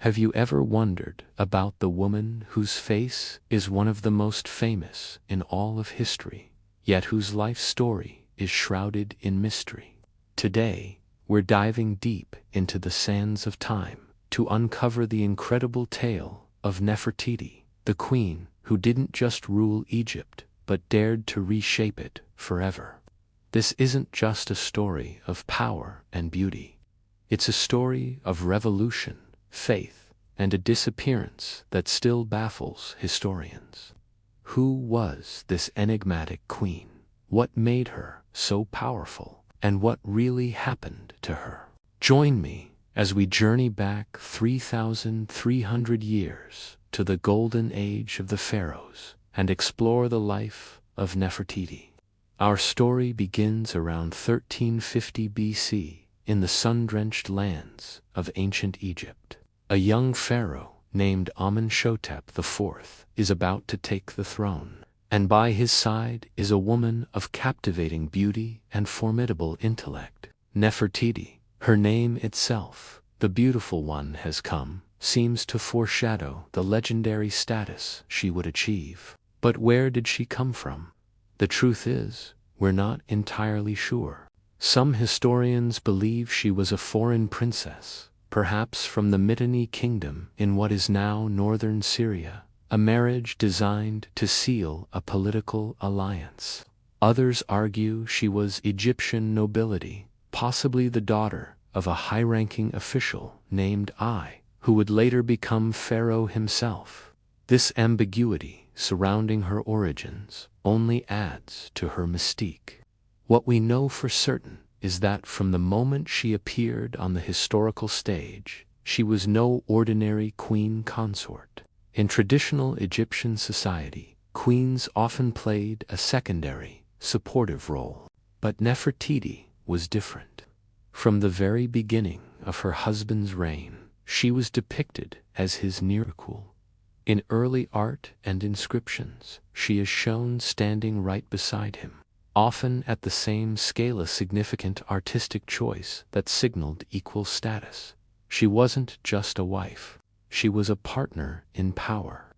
Have you ever wondered about the woman whose face is one of the most famous in all of history, yet whose life story is shrouded in mystery? Today, we're diving deep into the sands of time to uncover the incredible tale of Nefertiti, the queen who didn't just rule Egypt but dared to reshape it forever. This isn't just a story of power and beauty. It's a story of revolution, faith, and a disappearance that still baffles historians. Who was this enigmatic queen? What made her so powerful? And what really happened to her? Join me as we journey back 3,300 years to the golden age of the pharaohs and explore the life of Nefertiti. Our story begins around 1350 BC in the sun-drenched lands of ancient Egypt. A young pharaoh named Amenhotep IV is about to take the throne, and by his side is a woman of captivating beauty and formidable intellect. Nefertiti, her name itself, the beautiful one has come, seems to foreshadow the legendary status she would achieve. But where did she come from? The truth is, we're not entirely sure. Some historians believe she was a foreign princess, perhaps from the Mitanni kingdom in what is now northern Syria, a marriage designed to seal a political alliance. Others argue she was Egyptian nobility, possibly the daughter of a high-ranking official named Ai, who would later become pharaoh himself. This ambiguity surrounding her origins only adds to her mystique. What we know for certain is that from the moment she appeared on the historical stage, she was no ordinary queen consort. In traditional Egyptian society, queens often played a secondary, supportive role. But Nefertiti was different. From the very beginning of her husband's reign, she was depicted as his near equal. In early art and inscriptions, she is shown standing right beside him, often at the same scale, a significant artistic choice that signaled equal status. She wasn't just a wife, she was a partner in power.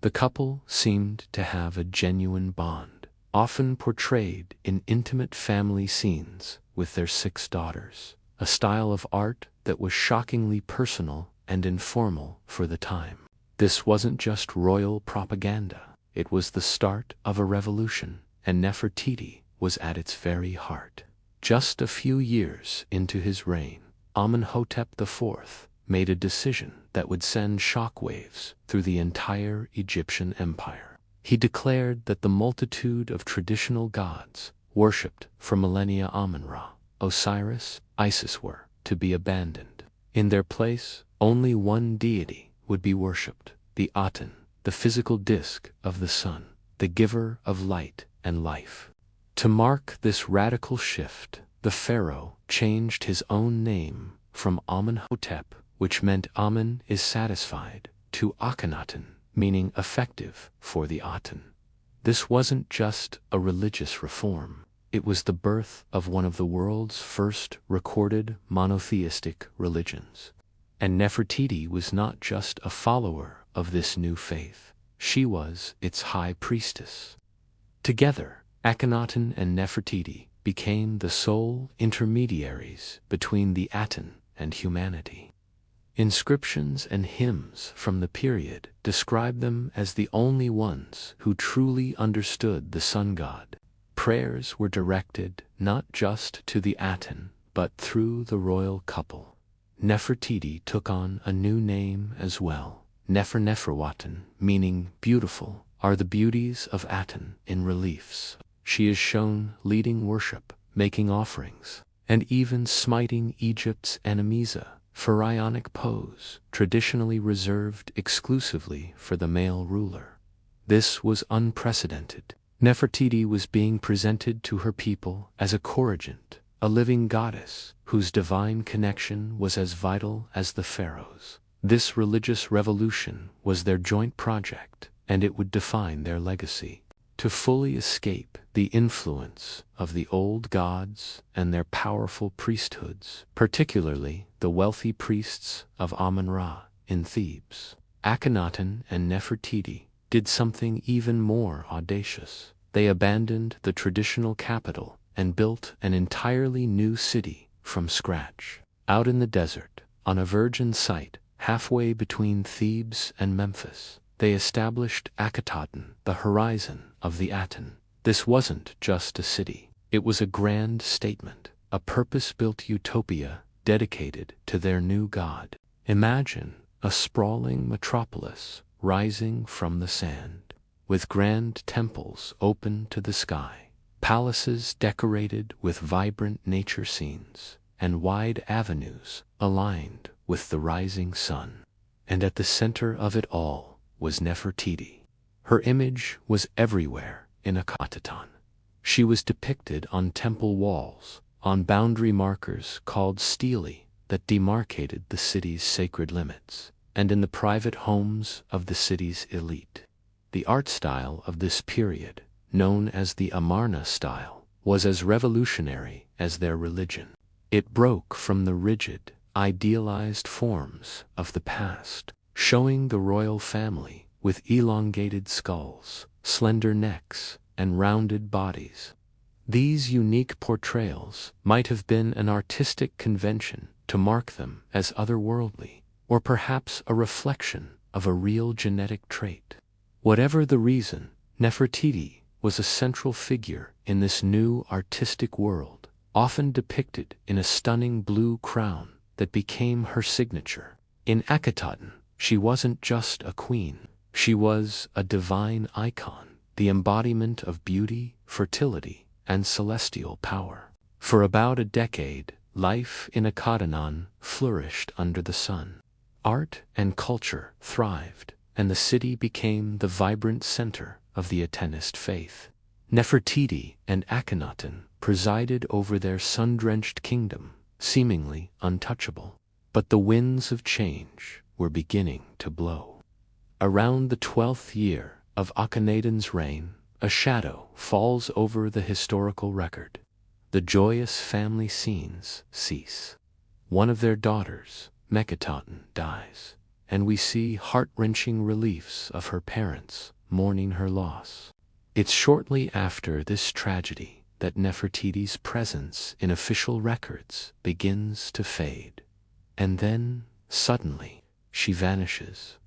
The couple seemed to have a genuine bond, often portrayed in intimate family scenes with their 6 daughters, a style of art that was shockingly personal and informal for the time. This wasn't just royal propaganda, it was the start of a revolution, and Nefertiti was at its very heart. Just a few years into his reign, Amenhotep IV made a decision that would send shockwaves through the entire Egyptian empire. He declared that the multitude of traditional gods worshipped for millennia Amun-Ra, Osiris, Isis were to be abandoned. In their place, only one deity would be worshipped, the Aten, the physical disk of the sun, the giver of light and life. To mark this radical shift, the pharaoh changed his own name from Amenhotep, which meant Amen is satisfied, to Akhenaten, meaning effective for the Aten. This wasn't just a religious reform, it was the birth of one of the world's first recorded monotheistic religions. And Nefertiti was not just a follower of this new faith, she was its high priestess. Together, Akhenaten and Nefertiti became the sole intermediaries between the Aten and humanity. Inscriptions and hymns from the period describe them as the only ones who truly understood the sun god. Prayers were directed not just to the Aten, but through the royal couple. Nefertiti took on a new name as well. Neferwaten, meaning beautiful, are the beauties of Aten in reliefs. She is shown leading worship, making offerings, and even smiting Egypt's enemies, a pharaonic pose traditionally reserved exclusively for the male ruler. This was unprecedented. Nefertiti was being presented to her people as a corregent, a living goddess whose divine connection was as vital as the pharaohs. This religious revolution was their joint project, and it would define their legacy. To fully escape the influence of the old gods and their powerful priesthoods, particularly the wealthy priests of Amun-Ra, in Thebes. Akhenaten and Nefertiti did something even more audacious. They abandoned the traditional capital and built an entirely new city from scratch. Out in the desert, on a virgin site halfway between Thebes and Memphis, they established Akhetaten, the horizon of the Aten. This wasn't just a city. It was a grand statement, a purpose-built utopia dedicated to their new god. Imagine a sprawling metropolis rising from the sand, with grand temples open to the sky, palaces decorated with vibrant nature scenes, and wide avenues aligned with the rising sun. And at the center of it all was Nefertiti. Her image was everywhere in Akhetaten. She was depicted on temple walls, on boundary markers called stelae that demarcated the city's sacred limits, and in the private homes of the city's elite. The art style of this period, known as the Amarna style, was as revolutionary as their religion. It broke from the rigid, idealized forms of the past, showing the royal family with elongated skulls, slender necks, and rounded bodies. These unique portrayals might have been an artistic convention to mark them as otherworldly, or perhaps a reflection of a real genetic trait. Whatever the reason, Nefertiti was a central figure in this new artistic world, often depicted in a stunning blue crown that became her signature. In Akhetaten, she wasn't just a queen. She was a divine icon, the embodiment of beauty, fertility, and celestial power. For about a decade, life in Akhetaten flourished under the sun. Art and culture thrived, and the city became the vibrant center of the Atenist faith. Nefertiti and Akhenaten presided over their sun-drenched kingdom, seemingly untouchable. But the winds of change were beginning to blow. Around the 12th year of Akhenaten's reign, a shadow falls over the historical record. The joyous family scenes cease. One of their daughters, Meketaten, dies, and we see heart-wrenching reliefs of her parents mourning her loss. It's shortly after this tragedy that Nefertiti's presence in official records begins to fade. And then, suddenly, she vanishes.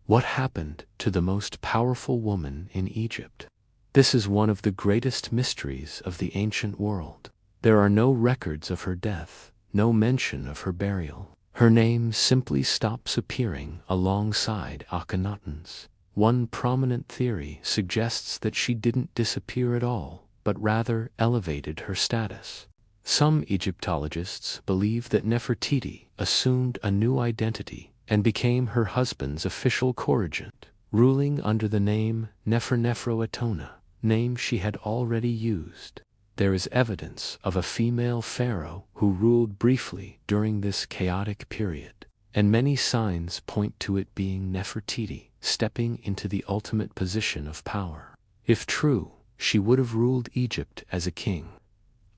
What happened to the most powerful woman in Egypt? This is one of the greatest mysteries of the ancient world. There are no records of her death, no mention of her burial. Her name simply stops appearing alongside Akhenaten's. One prominent theory suggests that she didn't disappear at all, but rather elevated her status. Some Egyptologists believe that Nefertiti assumed a new identity and became her husband's official co-regent, ruling under the name Nefer-Nefru-Etona, name she had already used. There is evidence of a female pharaoh who ruled briefly during this chaotic period, and many signs point to it being Nefertiti stepping into the ultimate position of power. If true, she would have ruled Egypt as a king.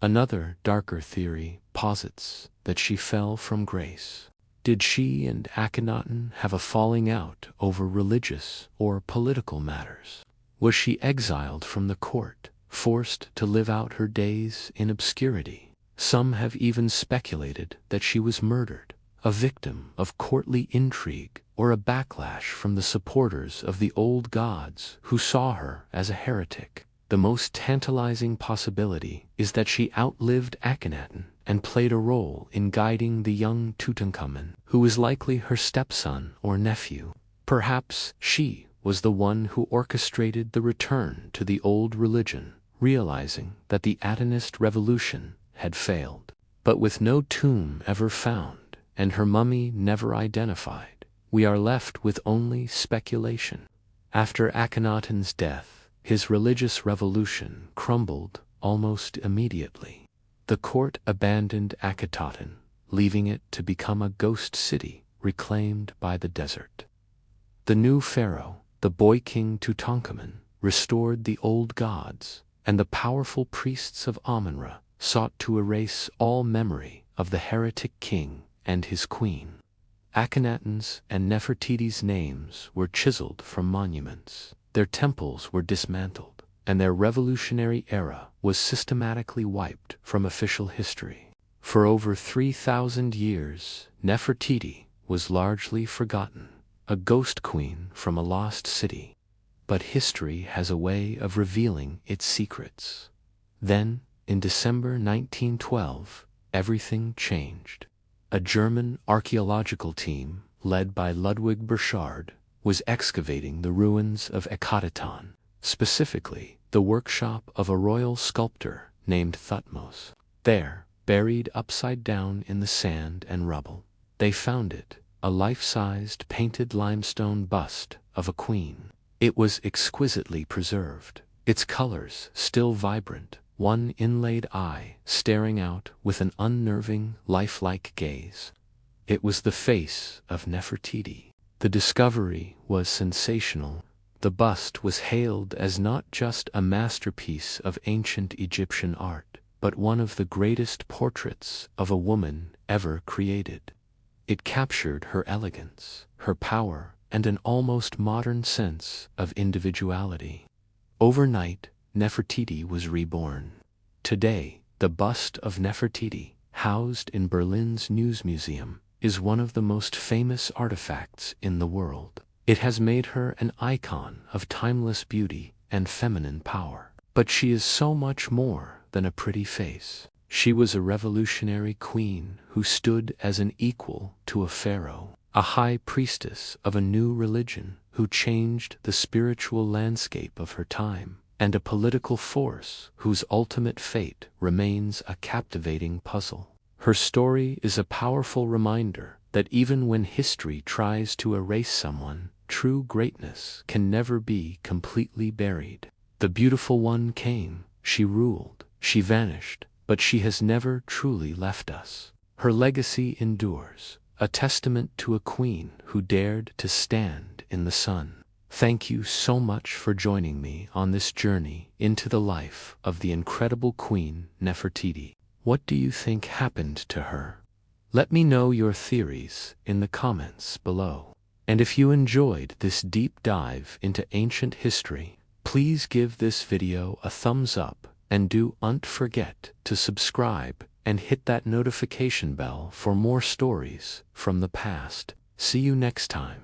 Another, darker theory posits that she fell from grace. Did she and Akhenaten have a falling out over religious or political matters? Was she exiled from the court, forced to live out her days in obscurity? Some have even speculated that she was murdered, a victim of courtly intrigue or a backlash from the supporters of the old gods who saw her as a heretic. The most tantalizing possibility is that she outlived Akhenaten and played a role in guiding the young Tutankhamun, who was likely her stepson or nephew. Perhaps she was the one who orchestrated the return to the old religion, realizing that the Atenist revolution had failed. But with no tomb ever found and her mummy never identified, we are left with only speculation. After Akhenaten's death, his religious revolution crumbled almost immediately. The court abandoned Akhetaten, leaving it to become a ghost city reclaimed by the desert. The new pharaoh, the boy king Tutankhamun, restored the old gods, and the powerful priests of Amun-Ra sought to erase all memory of the heretic king and his queen. Akhenaten's and Nefertiti's names were chiseled from monuments. Their temples were dismantled, and their revolutionary era was systematically wiped from official history. For over 3,000 years, Nefertiti was largely forgotten, a ghost queen from a lost city. But history has a way of revealing its secrets. Then, in December 1912, everything changed. A German archaeological team, led by Ludwig Burchard, was excavating the ruins of Ekataton, specifically the workshop of a royal sculptor named Thutmose. There, buried upside down in the sand and rubble, they found it, a life-sized painted limestone bust of a queen. It was exquisitely preserved, its colors still vibrant, one inlaid eye staring out with an unnerving, lifelike gaze. It was the face of Nefertiti. The discovery was sensational. The bust was hailed as not just a masterpiece of ancient Egyptian art, but one of the greatest portraits of a woman ever created. It captured her elegance, her power, and an almost modern sense of individuality. Overnight, Nefertiti was reborn. Today, the bust of Nefertiti, housed in Berlin's News Museum, is one of the most famous artifacts in the world. It has made her an icon of timeless beauty and feminine power. But she is so much more than a pretty face. She was a revolutionary queen who stood as an equal to a pharaoh, a high priestess of a new religion who changed the spiritual landscape of her time, and a political force whose ultimate fate remains a captivating puzzle. Her story is a powerful reminder that even when history tries to erase someone, true greatness can never be completely buried. The beautiful one came, she ruled, she vanished, but she has never truly left us. Her legacy endures, a testament to a queen who dared to stand in the sun. Thank you so much for joining me on this journey into the life of the incredible Queen Nefertiti. What do you think happened to her? Let me know your theories in the comments below. And if you enjoyed this deep dive into ancient history, please give this video a thumbs up and don't forget to subscribe and hit that notification bell for more stories from the past. See you next time.